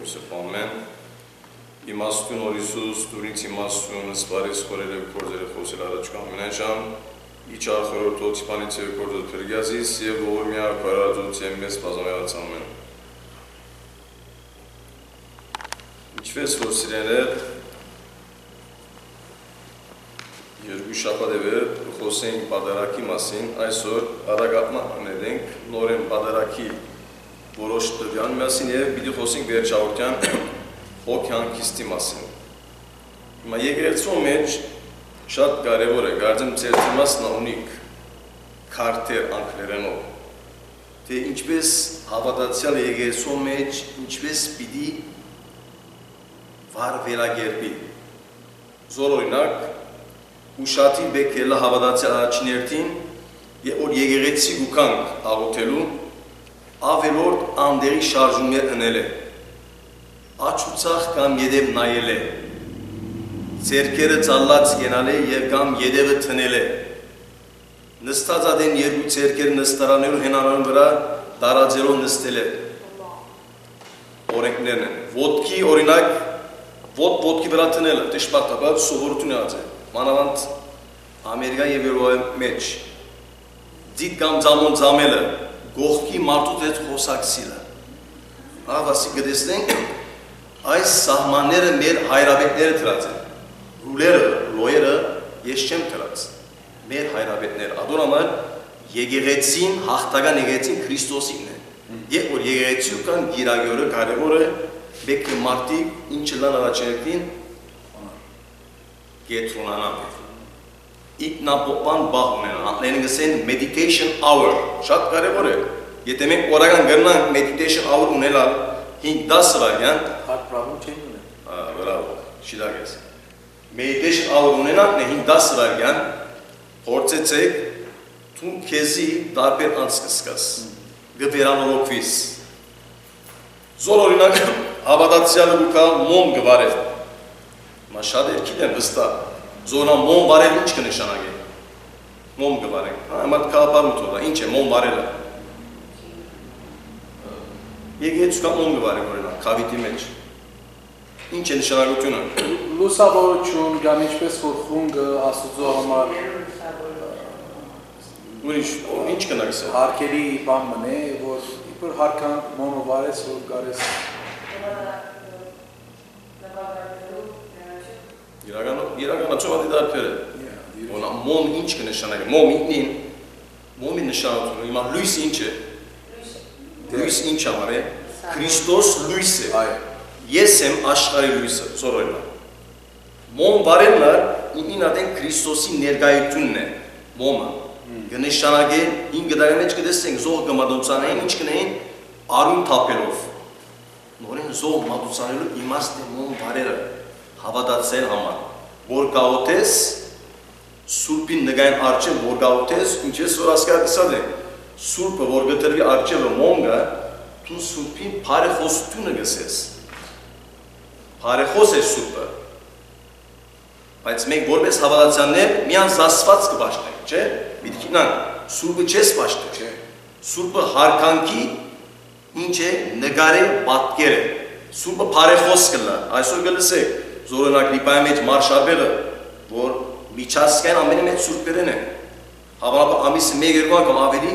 Ամեն իմաստուն օրիսուս, դուրից իմաստուն, սպարիս խորել և կորձերը խոսել առաջկան մենաջան, իչար խորորդոց իպանից և կորձոտ պրգյազիս և ողորմյա կարածոց և մեզ պազամեղաց ամեն։ Ինչպես որ սիրեներ, երկու շապատ է վեր, խոսենք պադարակի մասին, այսօր արագապման անելենք, նորեն պադարակի որոշ տվյան մասին և պիտի խոսենք վերջավորության հոգյան կիստի մասին։ Հիմա եկեղեցու մեջ շատ կարևոր է, կարծեմ ձեր թեմասն ունիկ քարտեր անգլերենով, թե ինչպես հավատացյալ եկեղեցու մեջ ինչպես պիտի վար վերագերբի։ Զոր օրինակ ուշադիր բեկելը հավատացյալ առաջիներդին և որ եկեղեցի գուկանք աղոթելու ավելորդ անդերի շարժումներ ընել է, աչուցախ կամ ետև նայել է, ձերքերը ծալլած ենալ է և կամ ետևը թնել է, նստած ադեն երկու ձերքերը նստարանելու հենարանու վրա դարաձելով նստել է, օրենքներն են, ոտքի օրինակ, ոտքի վրա թնելը, տշպարտաբար սովորություն է ածել, մանավանդ Ամերիկա և Եվրոպայի մեջ, ձիտ կամ ձամոն ձամելը, գողքի մարդուց հետ խոսակցիլը։ Ասի գտեսնենք, այս սահմանները մեր հայրաբետները թրած են, ռուլերը, լոյերը ես չեմ թրած, մեր հայրաբետները, ադոր համար եկեղեցին, հաղթական եկեղեցին Քրիստոսին է, և որ եկեղեցու կան գիրագյորը կարևորը, բեկի մարդիկ ինչ լան առաջերքին գետրունանան, իտնապոպան բաղ ունենան, անգլերեն գսեն meditation hour, շատ կարևոր է, եթե մենք օրական գրնանք meditation hour ունելալ 5-10 վայրկյան, Հատ պրավում չեն ունեն։ Բրավո, շիլակ ես, meditation hour ունենանք 5-10 վայրկյան, փորձեցեք, թուն քեզի տարբեր անցկսկաս, գվերանորոգվիս, զոր օրինակ հավատացյալը գուկա մոմ գվարել, մա շատ երկիտ են վստահ, Զորնա մոմ վարել ինչ կնշանակ է, մոմ գվարենք, համատ կապարութով, ինչ է մոմ վարելը, եկեցու կա մոմ գվարենք օրենակ, կավիտի մեջ, ինչ է նշանակությունը, Լուսավորություն, կամ ինչպես որ խունգը աստուծո համար, ինչ կնակս է, հարկերի բան մնե, որ իպր հարկան մոմը վարես, որ կարես, իրականացում ադի դարբեր է, մոմ ինչ կնշանակ է, մոմ ինքնին, մոմի նշանություն, հիմա լույս ինչ է, լույս ինչ համար է, Քրիստոս լույս է, ես եմ աշխարի լույսը, զորոյնա, մոմ վարելնար, ինքնին ադեն Քրիստոսի ներգայությունն է, մոմը, կնշանակ է, ինք գդարի մեջ կդեսենք, զող կմադոցանային, ինչ կնային, արուն թապելով, նորեն զող մադոցանելու իմաստ է մոմ վարելը, հավատացել համար, որ գաղոթես, սուրպին նգային արջև, որ գաղոթես, ինչես որ ասկարկիսած ենք, սուրպը, որ գտրվի արջևը մոնգը, թուն սուրպին պարեխոսությունը գսես, պարեխոս է սուրպը, բայց մենք որպես հավատացյաններ միան զասված կբաշտենք, չէ, միտքինան, սուրպը չես բաշտեք, սուրպը հարկանքի, ինչ է, նգար է, պատկեր է, սուրպը պարեխոս կլա, այսօր գլսեք, Զորոնակ լիպայի մեջ մարշաբեղը, որ միջասկային ամենի մեջ սուրպերեն է, հավանապա ամիսը մեկ երկու անգամ ավելի,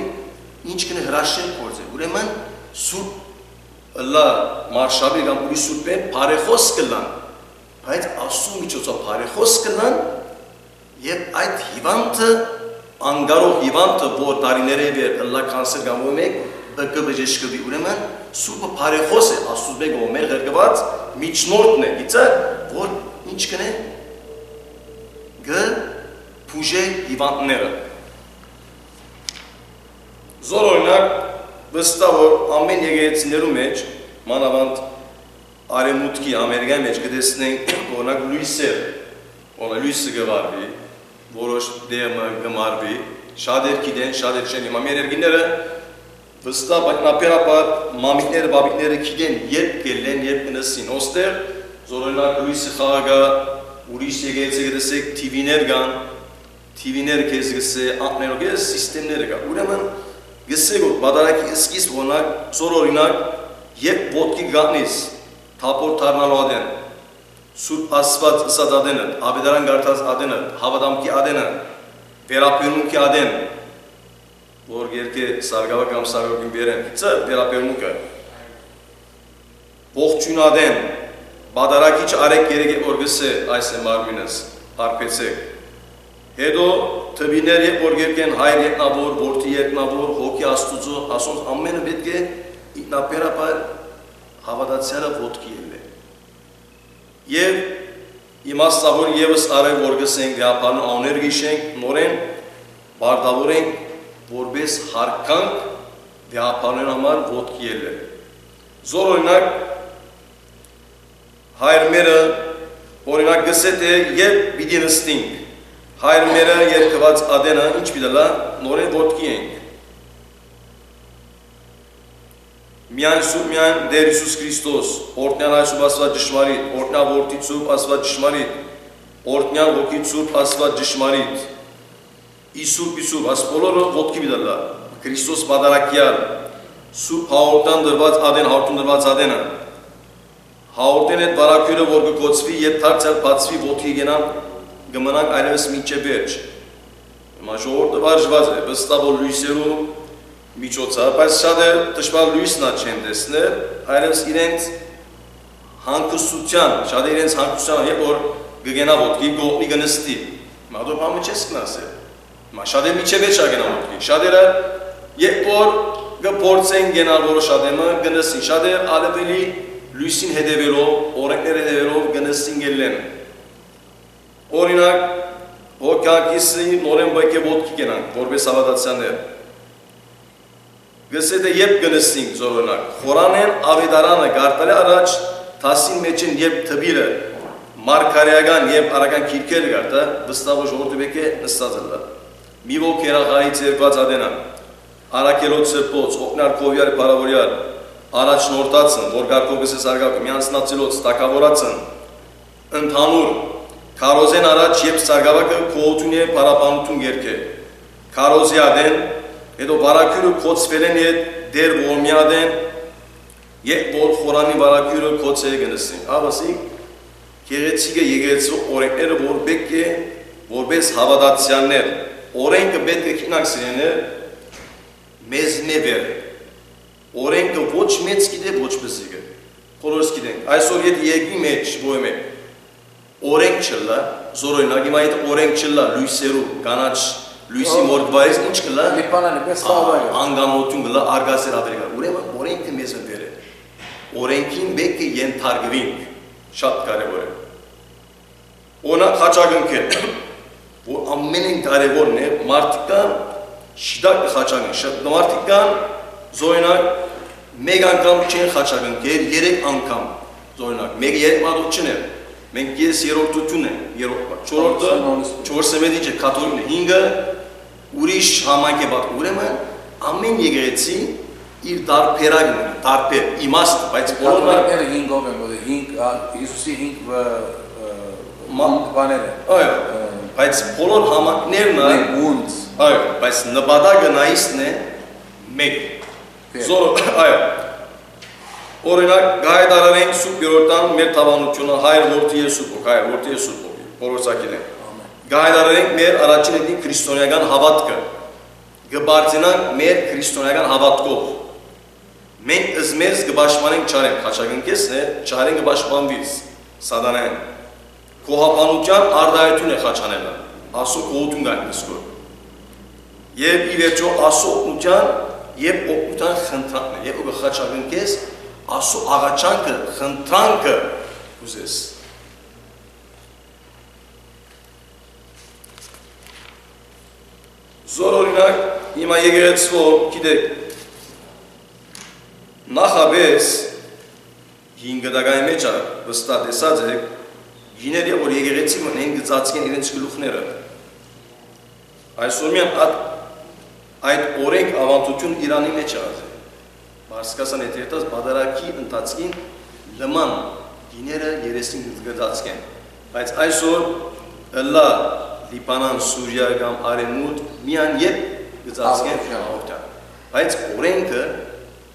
ինչ կնե հրաշեն կորձ է, ուրեմն սուրպ լա մարշաբեղ կամ ուրի սուրպեն պարեխոս կլան, բայց ասու միջոցով պարեխոս կլան և այդ հիվանդը, անգարող հիվանդը, որ տարիները վեր լա կանսեր կամ որ մեկ, բգը բժշկվի, ուրեմն սուրպը պարեխոս է, ասուս մեկ որ մեր ղերգված միջնորդն է, իծը, որ ինչ կնե, գը պուժե հիվանդները։ Զոր օրինակ, վստահ որ ամեն եկեղեցիներու մեջ, մանավանդ արեմուտքի Ամերիկայի մեջ կտեսնենք օրինակ լույսեր, լույսը գվարվի, որոշ դեմը գմարվի, շատեր գիտեն, շատեր չեն, հիմա մեր երգիները վստահ բակնապերապար մամիկները, բաբիկները գիտեն, երբ կելեն, երբ կնսին, ոստեղ զորօրինակ լույսը խաղագա, ուրիշ եկեղեցի գտեսեք TV-ներ կան, TV-ները քեզ գսե, ակներով ես սիստեմները կա, ուրեմն գսեք որ բադարակի սկիզբ օրինակ, զորօրինակ, երբ ոտքի գատնես, թափոր թարնալու ադեն, Սուրբ Աստված ըսած ադենը, Ավետարան գարտած ադենը, հավատամքի ադենը, վերապերմունքի ադեն, որ երկե սարգավա կամ սարգավին բերեն, ծը վերապերմունքը, ողջուն ադեն, բադարակիչ արեք երեկ օրգսը այս է մարմինս, արպեցեք, հետո թվիներ եկ որ երկեն հայր ետնավոր, որդի ետնավոր, հոգի աստուծո, ասոնց ամենը պետք է իտնապերապար հավատացյալը ոտքի ելը։ Եվ իմաստավոր եվս արև որ գսենք դեապարն աուներ գիշենք, նորեն բարդավորենք, որպես հարկանք դեապարնեն համար ոտքի ելը։ Զոր օրինակ հայր մերը օրինակ գսետ է և բիդի նստինք, հայր մերը երկված ադենը ինչ բիդելա նորեն ոտքի ենք։ Միայն Սուրբ միայն Տեր Հիսուս Քրիստոս, օրհնյալ Այսուր Աստված ճշմարիտ, օրհնյալ Որդի Սուրբ Աստված ճշմարիտ, օրհնյալ Ոգի Սուրբ Աստված ճշմարիտ, Իսուրբ աս բոլորը ոտքի բիդելա, Քրիստոս բադարակյալ, Սուրբ հաղորդան դրված ադեն, հաղորդուն դրված ադենը, հաղորդեն այդ վարակյուրը, որ կկոծվի, ետ թարցել բացվի ոտքի գենան, գմնանք այլևս միջև վերջ։ Ժողովուրդը վարժված է, վստահ լույսերու միջոցով, բայց շատ է դժվար լույսնա չեն տեսնել, այլևս իրենց հանգստության, շատ է իրենց հանգստության, երբ որ գգենա ոտքի, գողնի գնստի, մադոր համը չես կնասել, շատ է միջև վերջ ագենա ոտքի, շատ է երբ որ գպորցեն գենալ որը շատ էմը գնստին, շատ է ալևելի լույսին հետևելով, օրենքներ հետևելով գնստին գելեն։ Օրինակ, հոգակիսի նորեն բայք է ոտքի գենանք, որպես հավատացյաններ։ Գսետ է եբ գնստինք զորոնակ, խորանեն ավետարանը գարտալի առաջ թասին մեջին եբ թվիրը, մարգարեական եբ արական կիրքեր գարտա, վստահ ժողովուրդը բեք է նստած ըլլա։ Մի ոգ երաղայից երկված ադենան, արակելոց սրպոց, օգնար կովյար պարավորյար, առաջ նորտացն, որ գարկով գսես արգակը, միանցնացելոց, տակավորացն, ընդանուր, Քարոզեն առաջ եբ սարգավակը կողություն է պարապանություն գերք է, Քարոզի ադեն, հետո վարակյուրը կոցվել են ետ դեր որմի ադեն, եկ որ խորանի վարակյուրը կոց է գնստին։ Ավասիկ, կեղեցիկը եգեցու օրենքները որ բեք է, որպես հավատացյաններ, օրենքը պետք է կինակ սիրեներ, մեզ նևեր, օրենքը ոչ մեծ գիտե, ոչ բզիկը, խորորս գիտենք, այսօր ետ եգի մեջ բոյմ է, օրենք չլա, զորոյնակ, հիմա այդ օրենք չլա, լույսերու, կանաչ, լույսի մորդվայից ինչ կլա, անգանոտյուն կլա, արգասեր ավերգար, ուրեմն օրենքը մեզ ընվեր է, օրենքին բեք է ենթարգվինք, շատ կարևոր է, օրնակ խաչագնքել, որ ամենին կարևորն է, մարդիկան շիդակ խաչագնք, մարդիկան զորոյնակ, մեկ անգամ չեն խաչագնքել, երեք անգամ, զորոյնակ, մեկ երեք մատոտ չն է, մենք ես երորդություն է, չորորդը, չորսեմեդի չէ, կաթորին է, հինգը, ուրիշ համայնք է բատ, ուրեմն, ամեն եգրեցի իր դարպերագն է, դարպեր, իմաստ, բայց բոլորը… Կաթորիկները հինգով են, Հիսուսի հինգ բաներ են։ Այո, բայց բոլոր համայնքներն է, այո, բայց նպատակը նայիսն է մեկ, զորը, այո, օրինակ, գայդարարենք սուպ երորդան մեր թավանությունը հայր որդի է սուպոք, հայր որդի է սուպոք, որորսակին է։ Գայդարարենք մեր առաջին էդի քրիստոնեական հավատքը, գբարձինանք մեր քրիստոնեական հավատքով։ Մենք ըզմերս գբաշմանենք չարենք, խաչագնքեսն է, չարենք գբաշմանվից, սադանային։ Կողապանության արդայություն է խաչանելը, ասո կողություն գայք նսկոր։ Եվ ի վերջո ասո օգնության և օգնության խնդրանքն է, և ուգը խաչագնքես ասո աղաչանքը, խնդրանքը ուզես։ Զոր օրինակ, հիմա եգերեցվով, գիտեք, նախաբես, հինգդագայի մեջ վստահ տեսած եք, հիներ է, որ եգերեցի մնեն գծացկեն իրենց գլուխները։ Այսօր միան այդ օրենք ավանդություն իրանի մեջ աղազ է։ Բարսկասան հետերտած բադարակի ընթացքին լման գիները երեսին գծացկեն։ Բայց այսօր ըլլա Լիբանան, Սուրիա կամ Արևմուտք միան ետ գծացկեն հաղորդյան։ Բայց օրենքը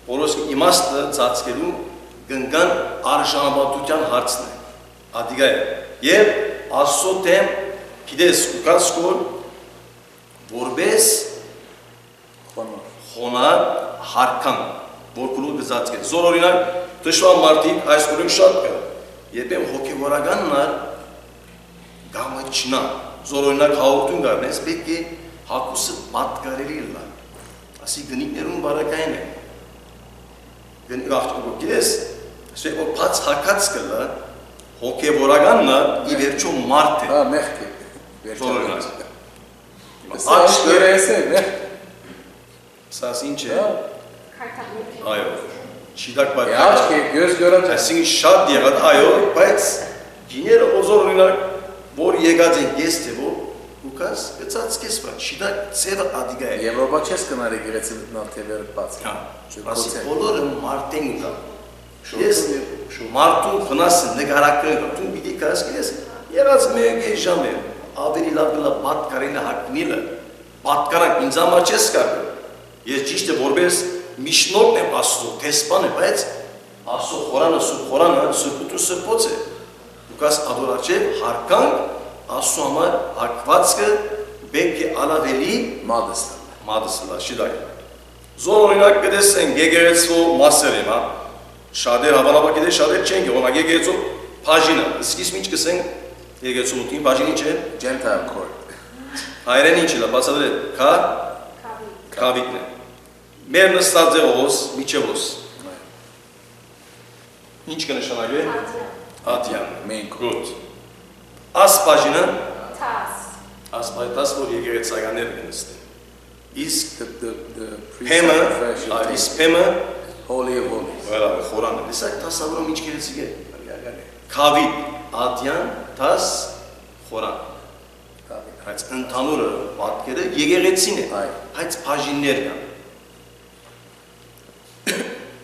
որոշ իմաստը ծածկելու կնկան արժանապատության հարցն է, ադիգա է, և ասոտ եմ, գիտես ուկաս կոր, որպես խոնար հարքան, որ կլու գզած կետ, զոր օրինակ, տշվան մարդիկ այս կորում շատ կը, երբ եմ հոգևորականնար գամը չնա, զոր օրինակ հաղորդուն գարնես, պետք է հակուսը պատկարելի լա, ասի գնիկներուն բարակային է, գնիկ աղջկով գիտես, ասի որ պաց հակած կլա, հոգևորականնա ի վերջո մարդ է, մեղք է, զոր օրինակ, սաս ինչ է, այո, չիդակ բայ, աչք է, գյոզ գյորած է, այսինք շատ եղատ, այո, բայց գիները ոզոր օրինակ, որ եկած են ես թե որ, ուկաս գծած կես բան, չիդակ ծևը ադիգա է։ Եվրոպա չես կնար եկեղեցի մտնալ թևերը բաց։ Ասի բոլորը մարդեն ուկա, ես մարդուն վնասը նգարակրեն կա, տուն պիտի կաս կես, երած մեկ է ժամ է, ավելի լավ գլա պատկարելը հակնիլը, պատկարանք ինձ համար չես կարկը, ես ճիշտ է որպես միշնորն եմ ասու, թեսպան է, բայց ասու խորանը, սրպուտ ու սրպոց է, ուկաս ադորաչև հարկանք ասու համար հակվածքը բենք է ալավելի մադսլա, շիդակ։ Զոր օրինակ կդես են գեգերեցվո մասեր եմ, շադեր հավանաբա կեդե շադեր չեն գեղոնակ գեգերեցվո պաժինը, սկիս մինչ կսենք գեգերեցվո մուտին, պաժին ինչ է? Gentile court։ Հայրեն ինչ է լա, բացադր է, կավիկն է։ Մեր նստած ձեղոս, միչևոս։ Ինչ կնշանակ է? Ատյան։ Մենք։ Գոտ։ Աս պաժինը? Աս պայտաս, որ եկեղեցականներ կնստեն։ Իսկ պեմը, իսկ պեմը Holy of Holies։ Խորանը, լսակ տասավորում ինչ կերեցիկ է։ Կավիկ, ատյան, տաս, խորան։ Բայց ընդանուրը պատկերը եկեղեցին է, բայց պաժիններ կան։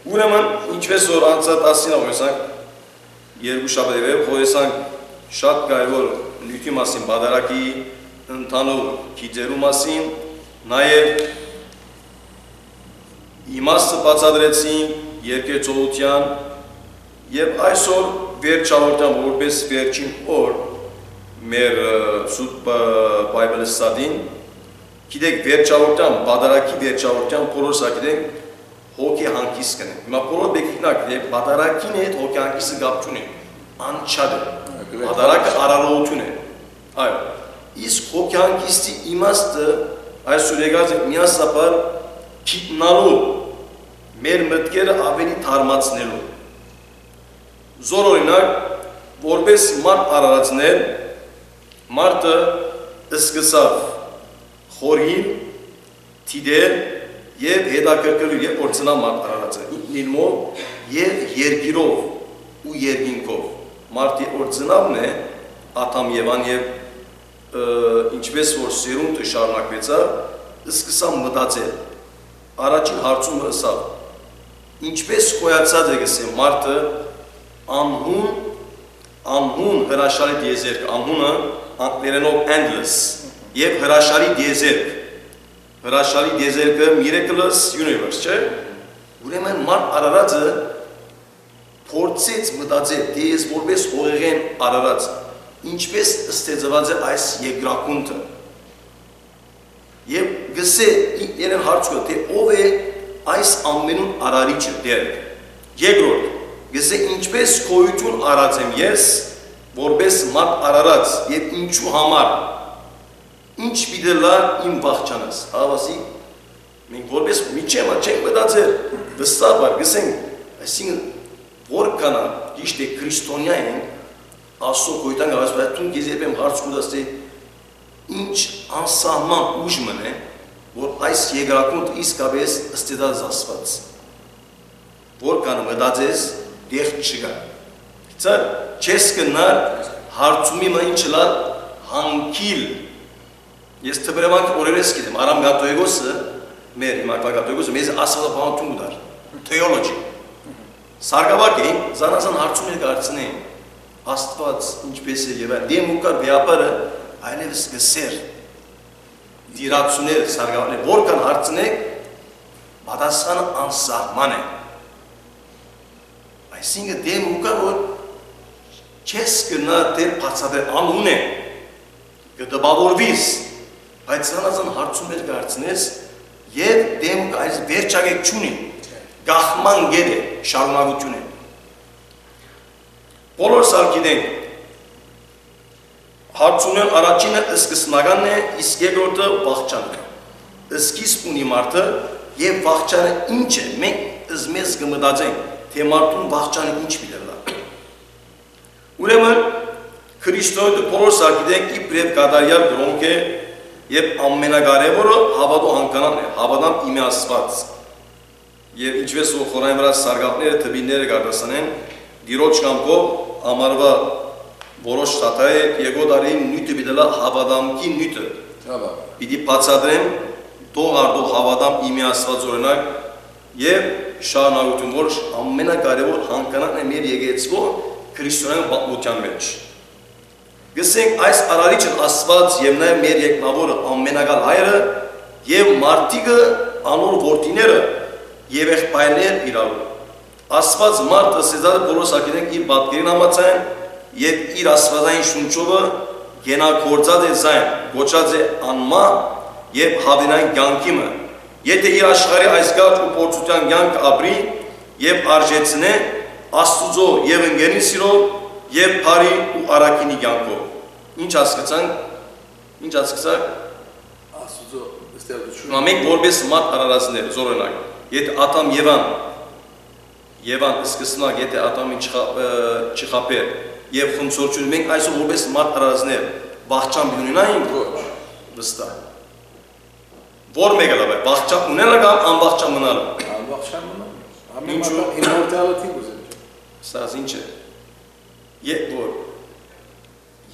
Ուրեմն, ինչպես որ անցած 10-ին աղեսանք, երկու շաբաթ խորեսանք շատ կարևոր լույթի մասին, բադարակի ընդանուր գիծերու մասին, նաև իմաստը բացադրեցին երկեցողության և այսօր վերջավորության որպես վերջին օր մեր սուտ բայբլստադին, գիտեք վերջավորության, բադարակի վերջավորության բոլորսա գիտենք հոգի հանգիստ կնենք։ Հիմա բոլոր բեկիքնակ բադարակին հետ հոգի հանգիստը գապ չունի, անչադ է, բադարակը արարողություն է, այո, իսկ հոգի հանգիստի իմաստը այսօր եկած է միասապար քիտնալու, մեր մտքերը ավելի թարմացնելու։ Զոր օրինակ, որպես մարդ արարածներ, մարդը սկսավ խորհիլ, թիդել և հետաքրքրել և օրցնա մարդ արարածը, ինքնիլմով և երգիրով ու երգինքով։ Մարդի օրցնավն է, Աթամ Եվան և ինչպես որ սերունդը շարունակվեցավ, սկսավ մտածել, առաջին հարցումը ըսավ, ինչպես խոյացած է գսեմ մարդը անհուն հրաշարի դիեզերք, անհունը անգլերենով endless և հրաշարի դիեզերք, հրաշարի դիեզերքը miraculous universe, չէ, ուրեմն մարդ արարածը փորձեց մտածել, թե ես որպես հողեղեն արարած, ինչպես ստեղծված է այս երկրակունքը և գսե իրեն հարցուը, թե ով է այս ամենուն արարիչը դերք, երկրորդ, գսե ինչպես գոյություն արած եմ ես, որպես մարդ արարած և ինչու համար, ինչ պիտելա իմ վախճանս, հավասի, մենք որպես միչեմա չենք մտածել, վստահաբար գսենք, այսինքն որքանա ճիշտ է քրիստոնյա են, Աստծո գոյտան գավաս, բայց տուն գեզ երբ եմ հարց կուդաս, թե ինչ անսահման ուժ մն է, որ այս երկրակունդ իսկապես ստեդած ասված, որքան մտածես դեղ չգա։ Գիծար, չես կնար հարցումի մա ինչ լար հանգիլ, ես թբրեվանք օրերես գիտեմ, Արամ Գատոյգոսը, մեր հիմակվա Գատոյգոսը, մեզ ասվածապանություն ուդար, թեոլոգի, սարգավակ էին, զանազան հարցում էր կարծնեին, Աստված ինչպես է և դեմ ու կար վեապարը այլևս գսեր, դիրացուներ, սարգավաներ, որքան հարցնեք, պատասխանը անսահման է։ Այսինքն դեմ ուկա որ չես կնա դեր բացատրել անուն է կդպավորվիս բայց ցանազան հարցում էր դարձնես եւ դեմ ուկա այս վերջագետ չունի գախման գեր է շարունակություն է բոլորս գիտենք հարցունեն առաջինը սկսնականն է իսկ երկրորդը վախճանն է սկիզբ ունի մարդը եւ վախճանը ինչ է մենք մեզ կմտածենք թե մարդուն վախճանը ինչ միլելա ուրեմն Քրիստոսը բոլորս գիտենք իբրև կատարյալ դրոնք է եւ ամենակարևորը հավատո հանկանալն է հավատամ իմաստված եւ ինչպես խորային վրա սարգապները թվիները գարդասանեն դիրոջ կամքով ամարվա որոշ շատայ եկոդարի նույթը բիդելա հավատամքի նույթը պիտի բացատրեմ դող արդող հավատամ իմաստված օրինակ եւ շարունակություն որ ամենակարևոր հանկանալն է մեր եկեղեցու քրիստոնեական պատմության մեջ գսենք այս արարիչը Աստված եւ նաեւ մեր եկնավորը ամենակալ հայրը եւ մարդիկը անոր որդիները եւ եղբայրներ իրար Աստված մարդը սեզարը բոլորս ակերենք իր պատկերին համաձայն եւ իր աստվածային շունչովը գենակորձած է զայն գոչած է անմա եւ հավինային կյանքիմը եթե իր աշխարհի այս գաճ ու փորձության կյանք ապրի եւ արժեցնե Աստուծո եւ ընկերին սիրով եւ բարի ու արակինի կյանքով ինչ ասկացանք Աստուծո ստեղծություն մենք որպես մարդ արարածներ զորոնակ եթե Ադամ Եվան սկսնակ եթե Ադամին չխապեր եւ խնցորություն մենք այսօր որպես մարդ արարածներ վախճան ունենայինք վստահ որ մեկը լավ է վախճան ունենալը կամ անվախճան մնալը անվախճան մնալը immortality գուզել սա ինչ է երբ որ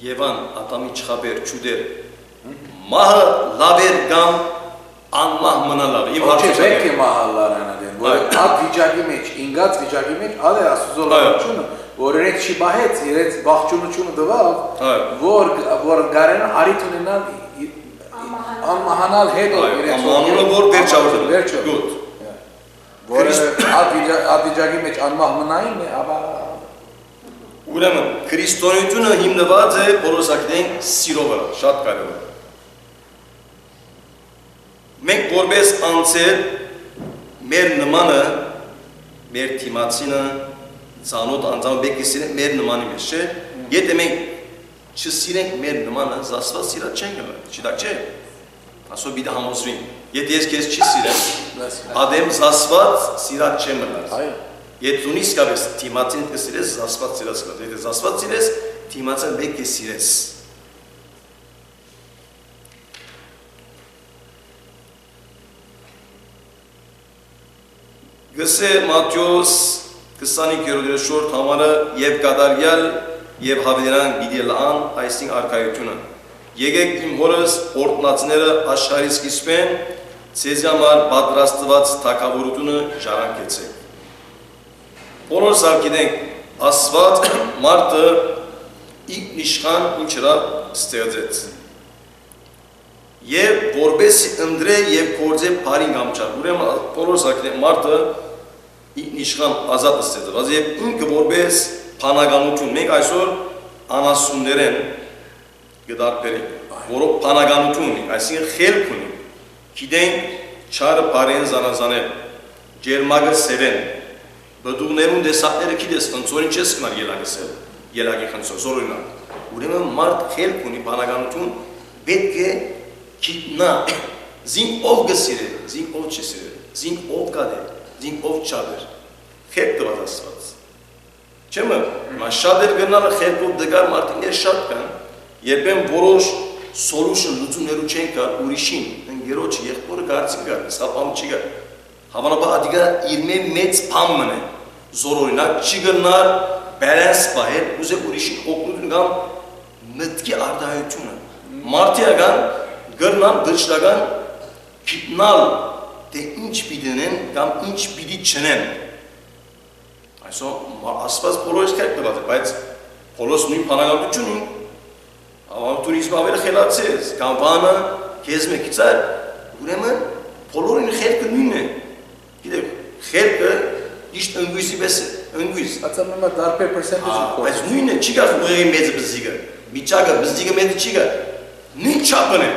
Եվան Ադամի չխաբեր չուդեր մահը լավեր կամ անմահ մնալավ իմ հարցը պետք է մահալարանան որ այդ վիճակի մեջ ինգած վիճակի մեջ ալե Աստուծո լավությունը որ իրենք չի բահեց իրենց վախճանությունը դվավ որ գարենը արիթ ունենալ անմահանալ հետո իրենց անմահանալը որ վերջավորել գուտ որ այդ վիճակի մեջ անմահ մնային ապա ուրեմն քրիստոնեությունը հիմնված է բոլորս ակտենք սիրո վրա շատ կարևոր մենք որպես անձեր մեր նմանը մեր թիմացինը ցանոթ անձամբ բեկիսին մեր նմանի մեջ չէ եթե մենք չսիրենք մեր նմանը զասված սիրած չենք գնա չդակ չէ ասո բիդա համոզվին եթե ես քեզ չի սիրեմ ադեմ զասված սիրած չեմ մնաց այո եթե դու իսկապես թիմացին կսիրես զասված սիրած կլա եթե զասված սիրես թիմացին բեկի սիրես Գսե Մատթեոս 25-րդ շորտ համարը եւ կատարյալ եւ հավերան բիդելան այսին արքայությունը եկեք իմ հորս օրտնացները աշխարհի սկիզբեն ցեզ համար պատրաստված թակավորությունը ժառանգեցեք բոլորս գիտենք Աստված մարդը ինքնիշխան ինչրա ստեղծեց եւ որբեսի ընդրե եւ կորձե բարին գամչար ուրեմն բոլորս գիտենք մարդը ինքնիշխան ազատ ստեղծված եւ ինքը որբես փանականություն մենք այսօր անասուններեն գդարբերենք որով փանականություն ունի այսինքն խելք ունի գիտենք չարը բարեն զանազանել ջերմագը սերեն բդուղներուն դեսակները գիտես ընծորին չես կնար ելագսել ելագի խնցոր զորօրինակ ուրեմն մարդ խելք ունի փանականություն պետք է գիտնա զին ով գսիրե զին ով չսիրե զին ով կադե զին ով չաբեր խելք տված Աստված չեմը մաշադեր գնալը խելքով դգար մարդիներ շատ կան երբեմն որոշ solution լուծումներու չեն կար ուրիշին ընկերոջ եղբորը կարծիք կար սա բան չի կար հավանաբար ադիգա իր մեծ բան մնե զորօրինակ չի գնալ balance բահել ուզե ուրիշին օգնություն կամ մտքի արտահայտությունը մարդիական գրնան դրշտական գիտնալ թե ինչ պիտենեն կամ ինչ պիտի չնեն այսօր Աստված բոլորս կերպ տված է բայց բոլորս նույն փանականություն ունեն ավանտուրիզմը ավելի խելացես կամ բանը քեզ մեկից է ուրեմն բոլորին խելքը նույնն է գիտեք խելքը իշտ ընկույսի պես ընկույզ։ Ածամնամա դարբեր percentage-ը։ Այս նույնը չի գա ուղեղի մեծ բզիկը։ Միջակը բզիկը մեծ չի գա։ Նույն չափն է։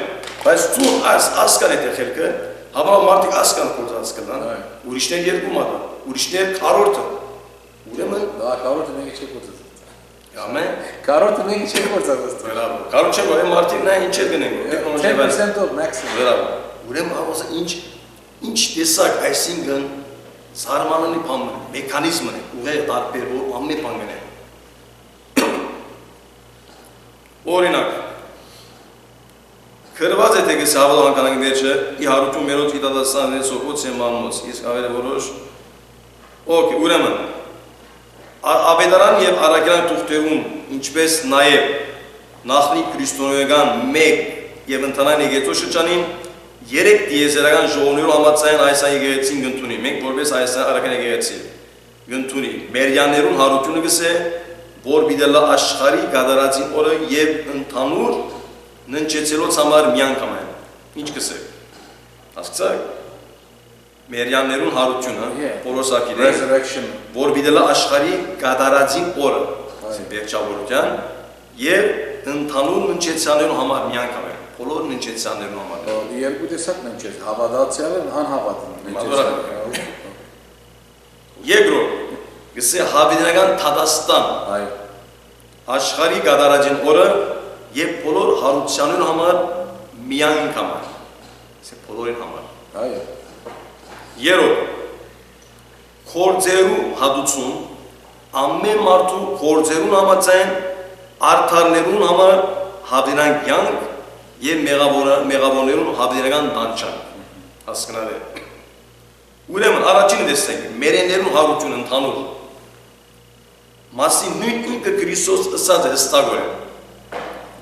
Բայց դու ասկան է տխելքը, հավա մարդիկ ասկան կործած կլան։ Ուրիշներ երկու մատը, ուրիշներ քառորդը։ Ուրեմն դա քառորդը մենք չի կործած։ Ամեն քառորդը մենք չի կործած։ Բրավո։ Կարող չէ որ մարդիկ նա ինչ է գնեն։ 10% of maximum։ Բրավո։ Ուրեմն ասա ինչ տեսակ այսինքն զարմանալի բան է, մեխանիզմն է, ուղեղ տարբերվող ամեն բան է։ Օրինակ Քրված է թե գս հավանականանքի մեջը ի հարություն մերոց իտադասանից օգոց եմանոց իսկ ավելի որոշ օքեյ ուրեմն Աբեդարան եւ Արաքյան թուղթերում ինչպես նաեւ նախնի քրիստոնեական մեկ եւ ընդանան եկեղեցու շրջանին երեք դիեզերական ժողովներով համաձայն այս եկեղեցին գտնունի մենք որպես այս Արաքյան եկեղեցի գտնունի Մերյաներուն հարությունը գսե որ բիդելա աշխարհի գադարածին օրը եւ ընդհանուր ննչեցելոց համար միանգամ է ինչ կսեք հասկացա Մերյաներուն հարությունը Պոլոսակին resurrection որ բիդելա աշխարհի գադարածին օրը վերջավորության եւ ընդհանուր ննչեցաներուն համար միանգամ է բոլոր ննչեցաներուն համար երկու տեսակ ննչեց հավատացյալը անհավատն ննչեցանը Երկրորդ գսե հավիտենական Թադաստան այո աշխարհի գադարածին օրը եւ բոլոր հարություններուն համար միանգամ է ասե բոլորին համար այո Երրորդ Խորձերու հատուցում ամեն մարդու խորձերուն համաձայն արդարներուն համար հավիտենական կյանք եւ մեղավորներուն հավիտենական դանչան հասկանալ է Ուրեմն առաջինը տեսեք մերեններուն հարություն ընդհանուր Մասին նույն ինքը Քրիստոս ըսած է հստակորեն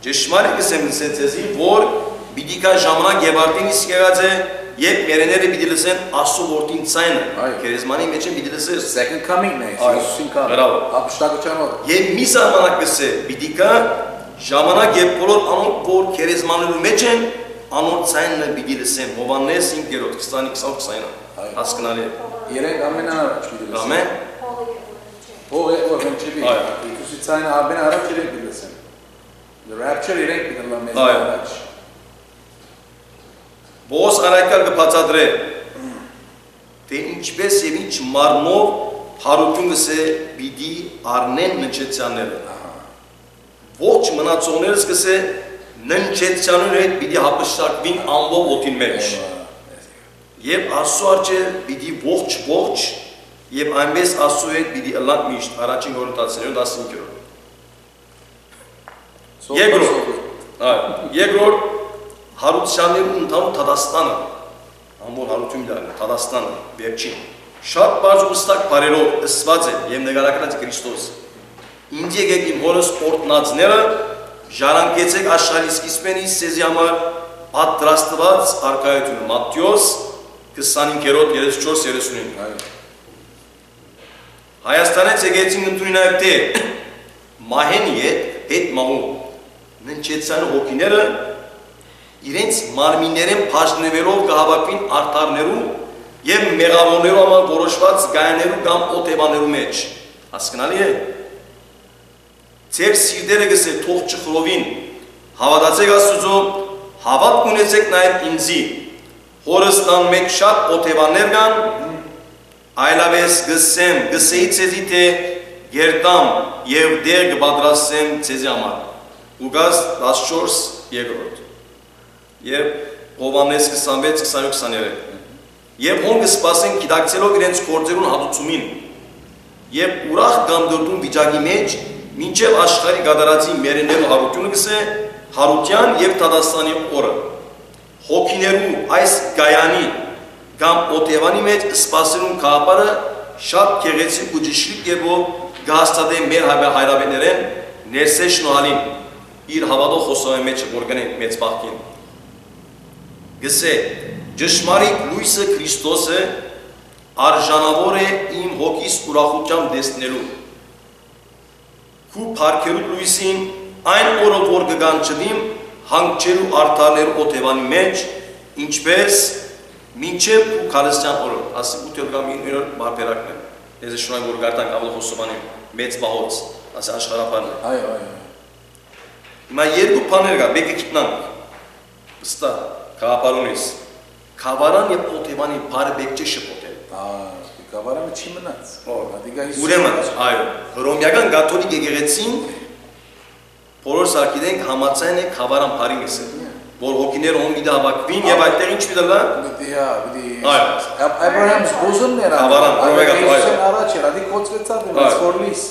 Ճշմարիտ կսեմ ցեզի որ պիտի կա ժամանակ եւ արդեն իսկ եղած է Երբ մերեները պիտի լսեն Աստծո որդին ցայնը քերեզմանի մեջ են պիտի լսեն second coming-ն է Հիսուսին կա Բրավո ապշտակությանով Եվ մի ժամանակ կսե պիտի կա ժամանակ երբ բոլոր անոնք որ քերեզմանելու մեջ են անոնց ցայնը պիտի լսեն Հովհաննես 5:20-20 հասկանալի է Երեք ամենաառաջ պիտի լսեն Ամեն Փողը որ հնչի Հիսուսի ցայնը ամեն առաջ երեք պիտի լսեն The rapture երեք պիտի լսեն մեզ առաջ Բոս արակալ կբացատրե թե ինչպես եւ ինչ մարմնով հարություն գսե պիտի առնեն ննչեցյանները Ոչ մնացողներս գսե ննչեցյանները հետ պիտի հապշտակվին ամբողջ ոտին մեջ Եվ Աստծո արչե պիտի ողջ եւ այնպես Աստծո հետ պիտի ըլլան միշտ առաջին Կորինթացիներուն 15-րդ Երկրորդ հարություններուն ընդհանուր Թադաստանը ամբողջ հարություն դառնա Թադաստանը վերջին շատ բարձ ու հստակ բարերով ըսված է եւ նկարագրած Քրիստոս Ինձ եկեք իմ հորս օրտնածները ժառանգեցեք աշխարհի սկիզբենից սեզի համար պատրաստված արքայությունը Մատթեոս 25:34-35 Հայաստանից եկեցին ընդունի նաեւ թե մահեն հետ մահու ննչեցան հոգիները իրենց մարմիններեն բաժնվելով կհավաքվին արդարներու եւ մեղավորներու համար որոշված գայաներու կամ օտեվաներու մեջ հասկանալի է Ձեր սիրտերը գսե թող չխրովին հավատացեք Աստծո հավատ ունեցեք նաեւ ինձի հորստան մեկ շատ օտեվաներ կան այլապես գսեի ցեզի թե գերտամ եւ դեր կպատրաստեմ ցեզի համար Ուգաս 14:2 Եվ Հովհաննես 26:22-23 Եվ հոնք սպասեն գիտակցելով իրենց գործերուն հատուցումին Եվ ուրախ կամ դրդում վիճակի մեջ մինչև աշխարհի գադարածի մերեններու հարությունը գսե հարության եւ Թադաստանի օրը Հոգիներու այս գայանի կամ օտեվանի մեջ սպասելուն կապարը շատ գեղեցիկ ու ճշգրիտ եւով գաստադե մեր հայրաբեներեն ներսե շնորհալին իր հավատով խոսողի մեջ որ գնեն մեծ բախտին Գսե ճշմարիտ լույսը Քրիստոսը արժանավոր է իմ հոգիս ուրախությամբ տեսնելու Քու փառքերու լույսին այն օրը որ կգանչվիմ հանգչելու արդարներու օտեվանի մեջ ինչպես մինչև քու քարստյան օրը ասի 8 կամ 9 բարբերակն Ես շնորհակալ որ գարտանք ավելի խոսովանի մեծ բահոց, ասի աշխարհապարն է։ Այո։ Հիմա երկու բաներ կա, մեկը գիտնանք։ Վստահ, խաղապարունից։ Խավարան եւ Օթևանի բարը բեկչե շփոթել։ Խավարանը չի մնաց։ Ուրեմն, այո, հռոմեական կաթոլիկ եկեղեցին բոլոր սակիդենք համաձայն է խավարան բարի մեսը, որ հոգիները ոնց մի դավակվին եւ այդտեղ ինչ մի դալա։ Abraham's bosom era. Առաջ էր, ադի կոծվեցավ ինձ ֆորլիս։